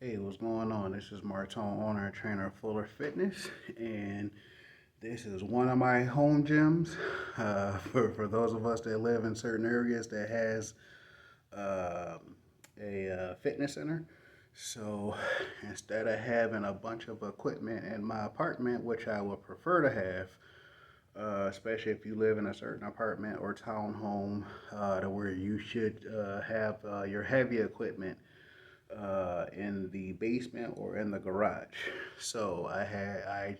Hey, what's going on? This is Martone, owner and trainer of Fuller Fitness, and this is one of my home gyms. For those of us that live in certain areas that has a fitness center. So instead of having a bunch of equipment in my apartment, which I would prefer to have, especially if you live in a certain apartment or townhome, to where you should have your heavy equipment in the basement or in the garage. So I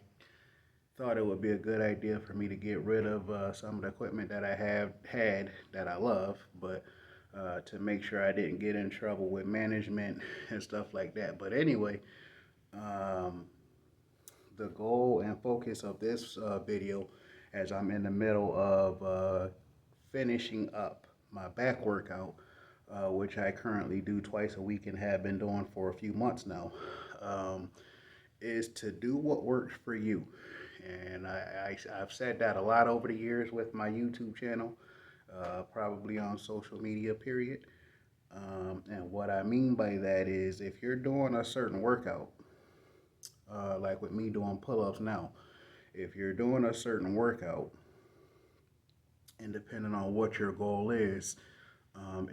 thought it would be a good idea for me to get rid of some of the equipment that I have had that I love, but to make sure I didn't get in trouble with management and stuff like that. But anyway, um, the goal and focus of this video, as I'm in the middle of finishing up my back workout, which I currently do twice a week and have been doing for a few months now, um, is to do what works for you. And I've said that a lot over the years with my YouTube channel, probably on social media, period. And what I mean by that is if you're doing a certain workout, like with me doing pull ups now, if you're doing a certain workout, and depending on what your goal is,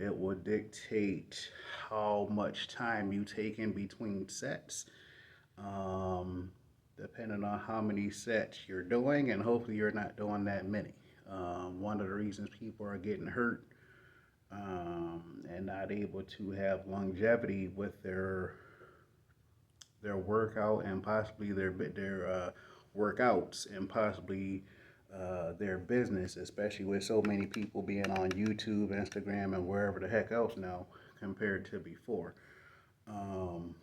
it will dictate how much time you take in between sets, um, depending on how many sets you're doing, and hopefully you're not doing that many. One of the reasons people are getting hurt and not able to have longevity with their workout and possibly their workouts and possibly their business, especially with so many people being on YouTube, Instagram, and wherever the heck else now compared to before. Um,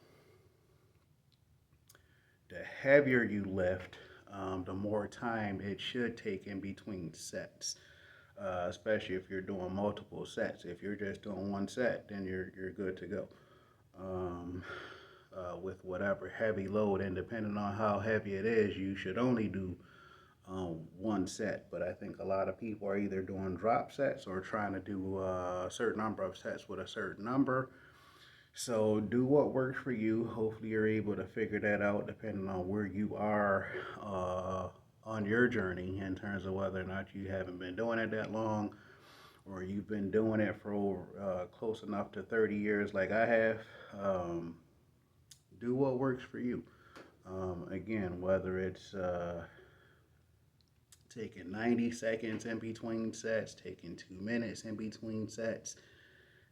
the heavier you lift, the more time it should take in between sets. Especially if you're doing multiple sets. If you're just doing one set, then you're good to go. Um, with whatever heavy load, and depending on how heavy it is, you should only do one set. But I think a lot of people are either doing drop sets or trying to do a certain number of sets with a certain number. So do what works for you. Hopefully, you're able to figure that out depending on where you are on your journey in terms of whether or not you haven't been doing it that long or you've been doing it for close enough to 30 years like I have. Um, do what works for you. Again, whether it's taking 90 seconds in between sets, taking 2 minutes in between sets,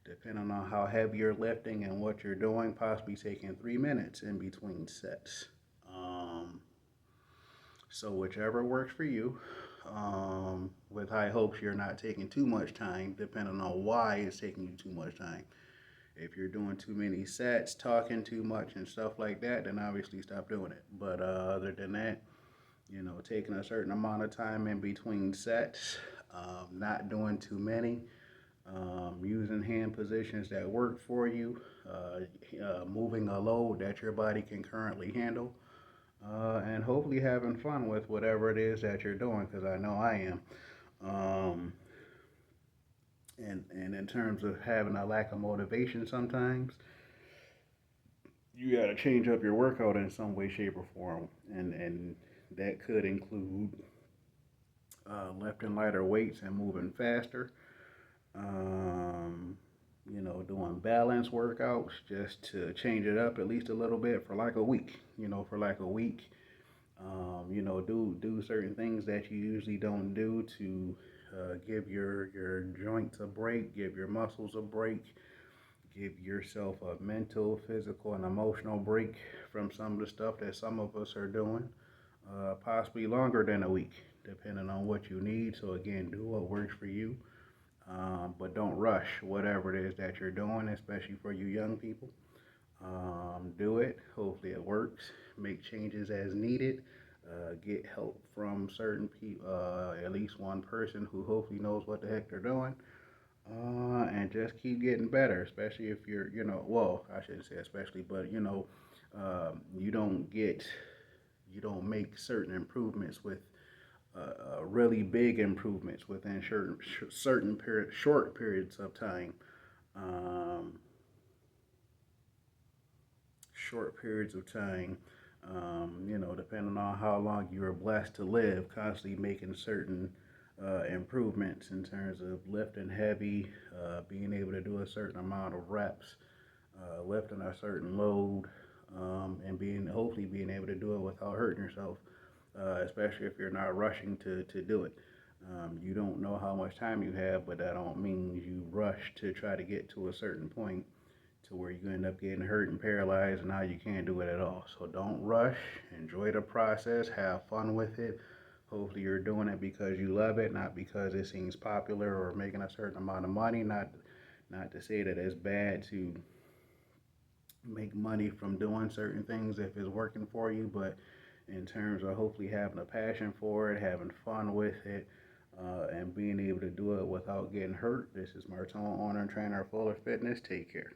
depending on how heavy you're lifting and what you're doing, possibly taking 3 minutes in between sets. Um, so, whichever works for you. With high hopes, you're not taking too much time, depending on why it's taking you too much time. If you're doing too many sets, talking too much, and stuff like that, then obviously stop doing it. But other than that, taking a certain amount of time in between sets, not doing too many, using hand positions that work for you, moving a load that your body can currently handle, and hopefully having fun with whatever it is that you're doing, because I know I am. Um, and in terms of having a lack of motivation sometimes, you got to change up your workout in some way, shape, or form. And that could include lifting lighter weights and moving faster. Um, doing balance workouts just to change it up at least a little bit for like a week. For like a week. Do certain things that you usually don't do to give your joints a break, give your muscles a break, give yourself a mental, physical, and emotional break from some of the stuff that some of us are doing, possibly longer than a week, depending on what you need. So, again, do what works for you, but don't rush whatever it is that you're doing, especially for you young people. Do it. Hopefully, it works. Make changes as needed. Get help from certain people, at least one person who hopefully knows what the heck they're doing, and just keep getting better, especially if you're, well, I shouldn't say especially, but, you you don't make certain improvements with really big improvements within short periods of time. Um, short periods of time. You know, depending on how long you are blessed to live, constantly making certain improvements in terms of lifting heavy, being able to do a certain amount of reps, lifting a certain load, and hopefully being able to do it without hurting yourself, especially if you're not rushing to do it. You don't know how much time you have, but that don't mean you rush to try to get to a certain point to where you end up getting hurt and paralyzed and now you can't do it at all. So don't rush. Enjoy the process. Have fun with it. Hopefully you're doing it because you love it, not because it seems popular or making a certain amount of money. Not to say that it's bad to make money from doing certain things if it's working for you, but in terms of hopefully having a passion for it, having fun with it, and being able to do it without getting hurt. This is Martone, owner and trainer of Fuller Fitness. Take care.